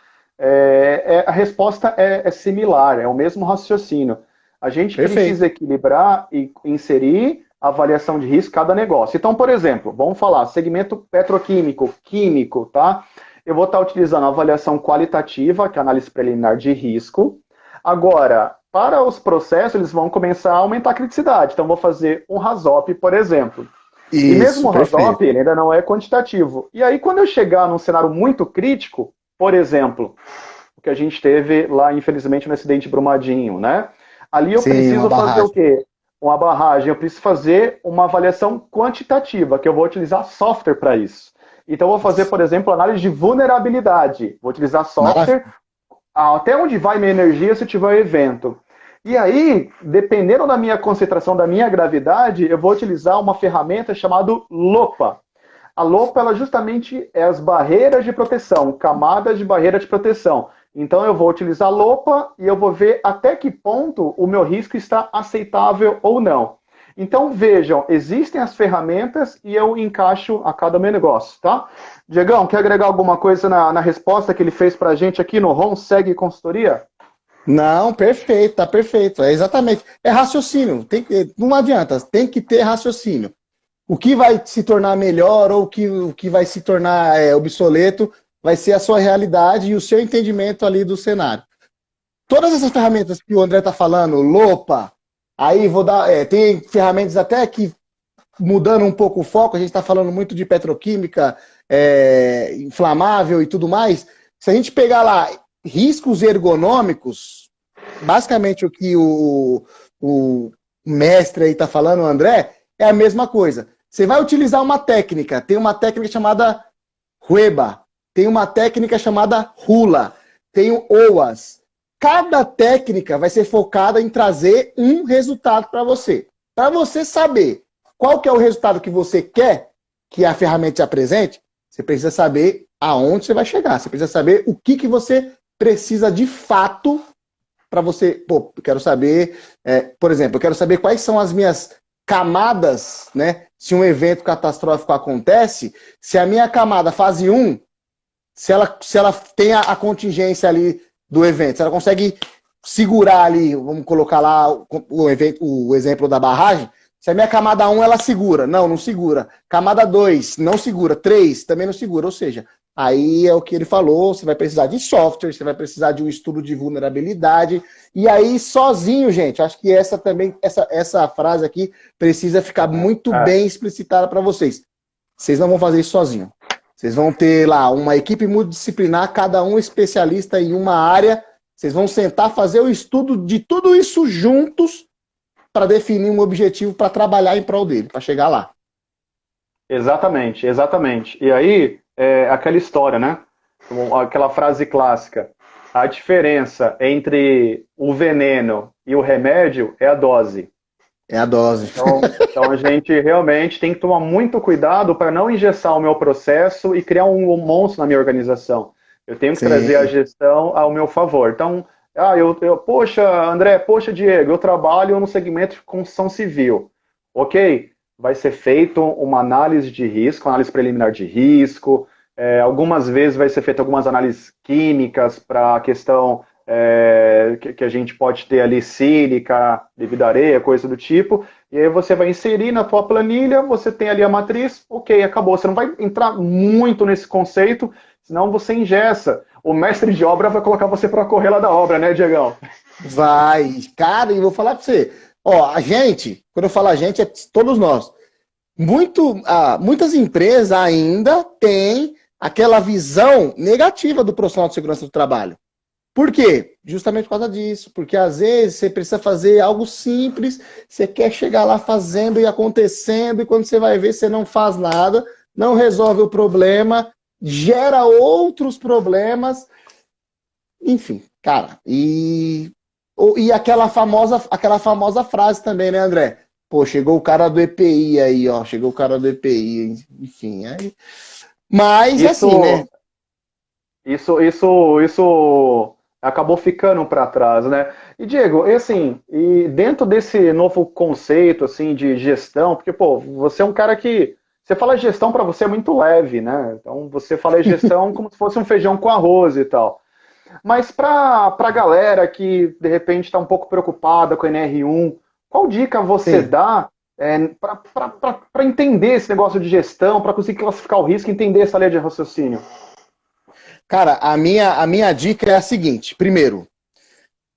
A: a resposta é similar, é o mesmo raciocínio. A gente precisa equilibrar e inserir a avaliação de risco em cada negócio. Então, por exemplo, vamos falar, segmento petroquímico, químico, tá? Eu vou estar utilizando a avaliação qualitativa, que é a análise preliminar de risco. Agora, para os processos, eles vão começar a aumentar a criticidade. Então, vou fazer um RASOP, por exemplo. Isso, e mesmo o RASOP, ele ainda não é quantitativo. E aí, quando eu chegar num cenário muito crítico, por exemplo, o que a gente teve lá, infelizmente, no acidente de Brumadinho, né? Ali eu preciso fazer o quê? uma barragem, eu preciso fazer uma avaliação quantitativa, que eu vou utilizar software para isso. Então, eu vou fazer, por exemplo, análise de vulnerabilidade. Vou utilizar software, até onde vai minha energia se tiver um evento. E aí, dependendo da minha concentração, da minha gravidade, eu vou utilizar uma ferramenta chamada LOPA. A LOPA, ela justamente é as barreiras de proteção, camadas de barreira de proteção. Então, eu vou utilizar a LOPA e eu vou ver até que ponto o meu risco está aceitável ou não. Então, vejam, existem as ferramentas e eu encaixo a cada meu negócio, tá? Diegão, quer agregar alguma coisa na resposta que ele fez pra gente aqui no Segue Consultoria?
B: Não, perfeito, tá perfeito. É exatamente. É raciocínio. Não adianta, tem que ter raciocínio. O que vai se tornar melhor ou o que vai se tornar obsoleto vai ser a sua realidade e o seu entendimento ali do cenário. Todas essas ferramentas que o André está falando, LOPA, aí vou dar. Tem ferramentas até que, mudando um pouco o foco, a gente está falando muito de petroquímica, inflamável e tudo mais. Se a gente pegar lá riscos ergonômicos, basicamente o que o mestre aí está falando, o André, é a mesma coisa. Você vai utilizar uma técnica, tem uma técnica chamada Rueba, tem uma técnica chamada Rula, tem o OAS. Cada técnica vai ser focada em trazer um resultado para você. Para você saber qual que é o resultado que você quer que a ferramenta te apresente, você precisa saber aonde você vai chegar. Você precisa saber o que você precisa de fato para você... Pô, eu quero saber... por exemplo, eu quero saber quais são as minhas camadas, né? Se um evento catastrófico acontece, se a minha camada fase 1, se ela tem a contingência ali do evento, se ela consegue segurar ali, vamos colocar lá o exemplo da barragem, se a minha camada 1 ela segura, não segura. Camada 2 não segura, 3 também não segura, ou seja, aí é o que ele falou, você vai precisar de software, você vai precisar de um estudo de vulnerabilidade, e aí sozinho, gente, acho que essa frase aqui precisa ficar muito bem explicitada para vocês. Vocês não vão fazer isso sozinho. Vocês vão ter lá uma equipe multidisciplinar, cada um especialista em uma área. Vocês vão sentar, fazer o estudo de tudo isso juntos para definir um objetivo para trabalhar em prol dele, para chegar lá.
A: Exatamente, exatamente. E aí, aquela história, né? Aquela frase clássica. A diferença entre o veneno e o remédio é a dose.
B: É a dose.
A: Então a gente realmente tem que tomar muito cuidado para não engessar o meu processo e criar um monstro na minha organização. Eu tenho que trazer a gestão ao meu favor. Então, poxa, André, poxa, Diego, eu trabalho no segmento de construção civil. Ok, vai ser feito uma análise de risco, análise preliminar de risco. Algumas vezes vai ser feita algumas análises químicas para a questão que a gente pode ter ali sílica, devido à areia, coisa do tipo, e aí você vai inserir na tua planilha, você tem ali a matriz, ok, acabou. Você não vai entrar muito nesse conceito, senão você engessa. O mestre de obra vai colocar você para correr lá da obra, né, Diegão?
B: Vai, cara, e vou falar para você, a gente, quando eu falo a gente, é todos nós. Muitas empresas ainda têm aquela visão negativa do profissional de segurança do trabalho. Por quê? Justamente por causa disso. Porque às vezes você precisa fazer algo simples, você quer chegar lá fazendo e acontecendo, e quando você vai ver, você não faz nada, não resolve o problema, gera outros problemas. Enfim, cara. E aquela famosa frase também, né, André? Pô, chegou o cara do EPI aí, ó. Chegou o cara do EPI, enfim. Aí... Mas, isso, assim, né?
A: Isso acabou ficando para trás, né? E, Diego, e dentro desse novo conceito, assim, de gestão, porque, pô, você é um cara que... Você fala gestão para você é muito leve, né? Então, você fala gestão como se fosse um feijão com arroz e tal. Mas para a galera que, de repente, está um pouco preocupada com a NR1, qual dica você dá para entender esse negócio de gestão, para conseguir classificar o risco e entender essa linha de raciocínio?
B: Cara, a minha dica é a seguinte. Primeiro,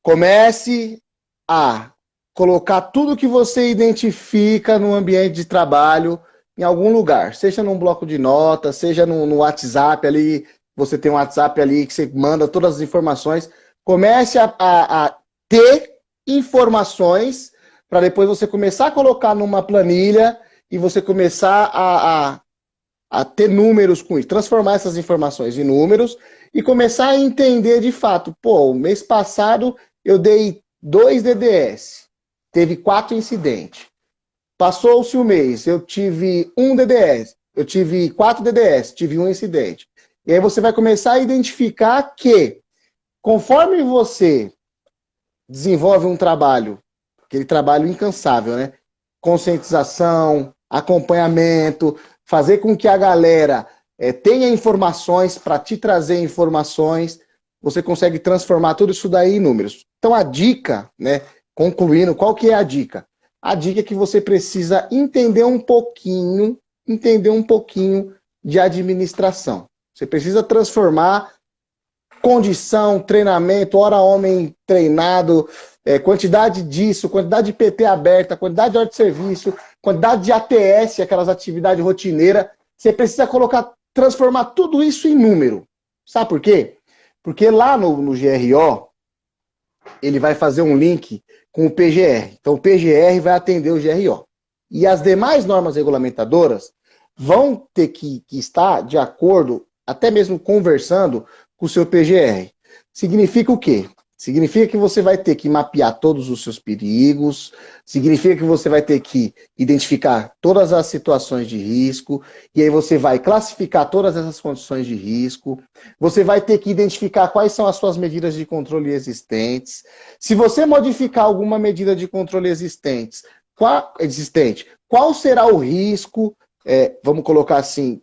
B: comece a colocar tudo que você identifica no ambiente de trabalho em algum lugar. Seja num bloco de notas, seja no WhatsApp ali. Você tem um WhatsApp ali que você manda todas as informações. Comece a ter informações para depois você começar a colocar numa planilha e você começar a ter números com isso, transformar essas informações em números e começar a entender de fato, pô, o mês passado eu dei 2 DDS, teve 4 incidentes. Passou-se o mês, eu tive 1 DDS, eu tive 4 DDS, tive 1 incidente. E aí você vai começar a identificar que, conforme você desenvolve um trabalho, aquele trabalho incansável, né? Conscientização, acompanhamento, fazer com que a galera tenha informações para te trazer informações, você consegue transformar tudo isso daí em números. Então a dica, né, concluindo, qual que é a dica? A dica é que você precisa entender um pouquinho de administração. Você precisa transformar condição, treinamento, hora homem treinado, quantidade disso, quantidade de PT aberta, quantidade de hora de serviço, quantidade de ATS, aquelas atividades rotineiras. Você precisa transformar tudo isso em número. Sabe por quê? Porque lá no GRO, ele vai fazer um link com o PGR. Então o PGR vai atender o GRO. E as demais normas regulamentadoras vão ter que estar de acordo, até mesmo conversando com o seu PGR. Significa o quê? Significa que você vai ter que mapear todos os seus perigos, significa que você vai ter que identificar todas as situações de risco, e aí você vai classificar todas essas condições de risco, você vai ter que identificar quais são as suas medidas de controle existentes. Se você modificar alguma medida de controle existente, qual será o risco, vamos colocar assim,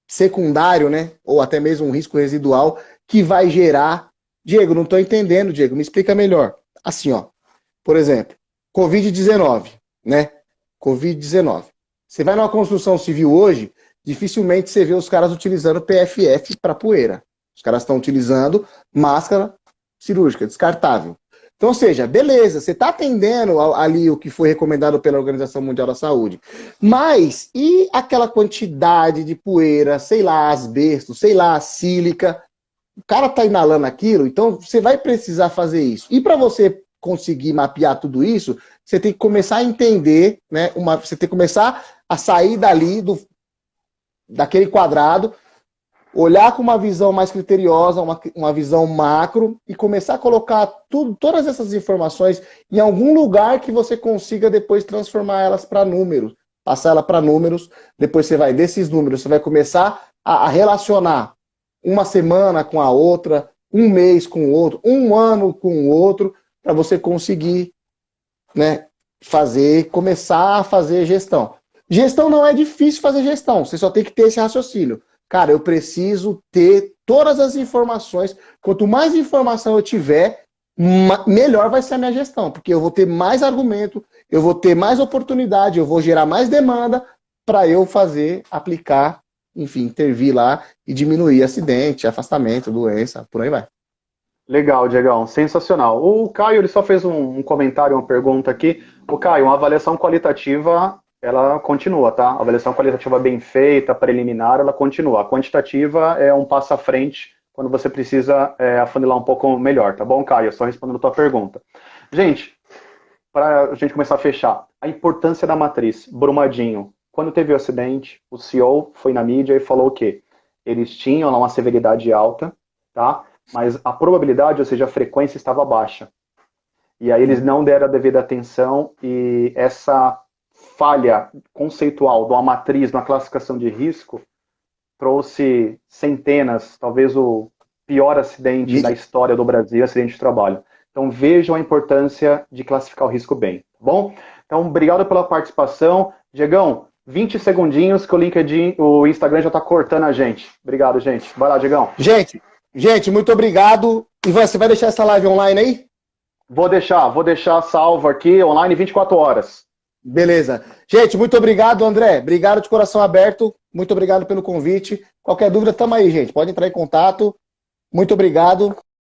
B: secundário, né? Ou até mesmo um risco residual que vai gerar. Diego, não estou entendendo, Diego, me explica melhor. Assim, ó, por exemplo, Covid-19, né? Covid-19. Você vai numa construção civil hoje, dificilmente você vê os caras utilizando PFF para poeira. Os caras estão utilizando máscara cirúrgica, descartável. Então, ou seja, beleza, você está atendendo ali o que foi recomendado pela Organização Mundial da Saúde. Mas, e aquela quantidade de poeira, sei lá, asbesto, sei lá, sílica? O cara está inalando aquilo, então você vai precisar fazer isso. E para você conseguir mapear tudo isso, você tem que começar a entender, né? Você tem que começar a sair dali, daquele quadrado, olhar com uma visão mais criteriosa, uma visão macro, e começar a colocar todas essas informações em algum lugar que você consiga depois transformar elas para números, passar ela para números, depois você vai, desses números, você vai começar a relacionar uma semana com a outra, um mês com o outro, um ano com o outro, para você conseguir, né, começar a fazer gestão. Gestão não é difícil fazer gestão, você só tem que ter esse raciocínio. Cara, eu preciso ter todas as informações. Quanto mais informação eu tiver, melhor vai ser a minha gestão, porque eu vou ter mais argumento, eu vou ter mais oportunidade, eu vou gerar mais demanda para eu aplicar, enfim, intervir lá e diminuir acidente, afastamento, doença, por aí vai.
A: Legal, Diegão, sensacional. O Caio ele só fez um comentário, uma pergunta aqui. O Caio, uma avaliação qualitativa, ela continua, tá? A avaliação qualitativa bem feita, preliminar, ela continua. A quantitativa é um passo à frente quando você precisa afunilar um pouco melhor, tá bom, Caio? Só respondendo a tua pergunta. Gente, para a gente começar a fechar, a importância da matriz. Brumadinho, quando teve o acidente, o CEO foi na mídia e falou o quê? Eles tinham lá uma severidade alta, tá? Mas a probabilidade, ou seja, a frequência estava baixa. E aí eles não deram a devida atenção e essa falha conceitual de uma matriz, de uma classificação de risco, trouxe centenas, talvez o pior acidente da história do Brasil, acidente de trabalho. Então vejam a importância de classificar o risco bem, tá bom? Então, obrigado pela participação. Diegão, 20 segundinhos que o LinkedIn, o Instagram já está cortando a gente. Obrigado, gente. Vai lá, Diegão.
B: Gente, muito obrigado. Ivan, você vai deixar essa live online aí?
A: Vou deixar salvo aqui, online 24 horas.
B: Beleza. Gente, muito obrigado, André. Obrigado de coração aberto. Muito obrigado pelo convite. Qualquer dúvida, tamo aí, gente. Pode entrar em contato. Muito obrigado.